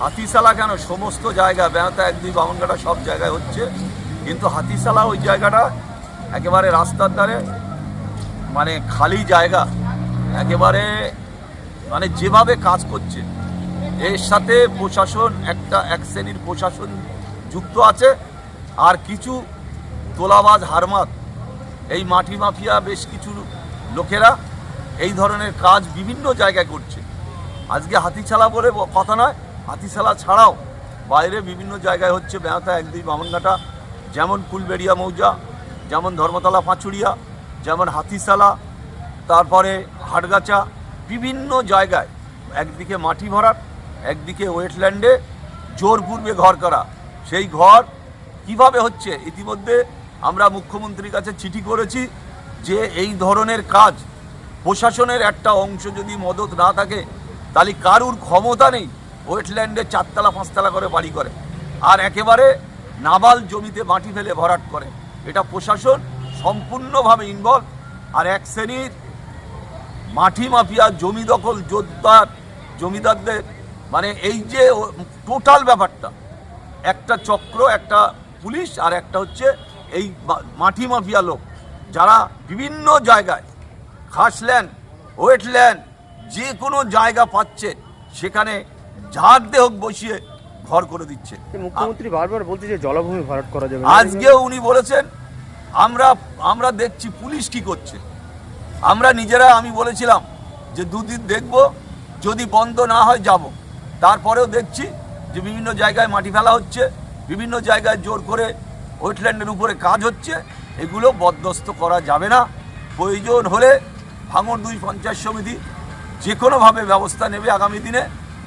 হাতিশালা কেন সমস্ত জায়গা বেহাতা 1-2 বামনঘাটা সব জায়গায় হচ্ছে, কিন্তু হাতিশালা ওই জায়গাটা একেবারে রাস্তার ধারে মানে খালি জায়গা, একেবারে মানে যেভাবে কাজ করছে এর সাথে প্রশাসন এক শ্রেণীর প্রশাসন যুক্ত আছে, আর কিছু তোলাবাজ হারমাত এই মাটি মাফিয়া বেশ কিছু লোকেরা এই ধরনের কাজ বিভিন্ন জায়গায় করছে। আজকে হাতিশালা বলে কথা নয়, হাতিশালা ছাড়াও বাইরে বিভিন্ন জায়গায় হচ্ছে বেহাতা 1-2 বামনঘাটা, যেমন ফুলবেড়িয়া মৌজা, যেমন ধর্মতলা পাঁচুড়িয়া, যেমন হাতিশালা, তারপরে হাটগাছা, বিভিন্ন জায়গায় একদিকে মাটি ভরাট, একদিকে ওয়েটল্যান্ডে জোরপূর্বে ঘর করা। সেই ঘর কিভাবে হচ্ছে ইতিমধ্যে আমরা মুখ্যমন্ত্রীর কাছে চিঠি করেছি যে এই ধরনের কাজ প্রশাসনের একটা অংশ যদি মদত না থাকে তাহলে কারুর ক্ষমতা নেই ওয়েটল্যান্ডে 4তলা 5তলা করে বাড়ি করে আর একেবারে নাবাল জমিতে মাটি ফেলে ভরাট করে। এটা প্রশাসন সম্পূর্ণভাবে ইনভলভ। আর এক শ্রেণীর মাটি মাফিয়া জমি দখল জোরদার জমিদারদের মানে এই যে টোটাল ব্যাপারটা, একটা চক্র, একটা পুলিশ আর একটা হচ্ছে এই মাটি মাফিয়া লোক, যারা বিভিন্ন জায়গায় খাসল্যান্ড ওয়েটল্যান্ড যে কোনো জায়গা পাচ্ছে সেখানে ঝাড় দেহ বসিয়ে ঘর করে দিচ্ছে। মুখ্যমন্ত্রী বারবার বলছে যে জলাভূমি ভরাট করা যাবে। আজকেও উনি বলেছেন আমরা দেখছি পুলিশ কি করছে। আমরা নিজেরা আমি বলেছিলাম যে 2 দিন দেখব, যদি বন্ধ না হয় যাব। তারপরেও দেখছি যে বিভিন্ন জায়গায় মাটি ফেলা হচ্ছে, বিভিন্ন জায়গায় জোর করে ওয়েটল্যান্ডের উপরে কাজ হচ্ছে। এগুলো বরদাস্ত করা যাবে না। প্রয়োজন হলে ভাঙড় 2 পঞ্চায়েত সমিতি যে কোনোভাবে ব্যবস্থা নেবে আগামী দিনে,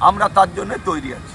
আমরা তার জন্য তৈরি আছি।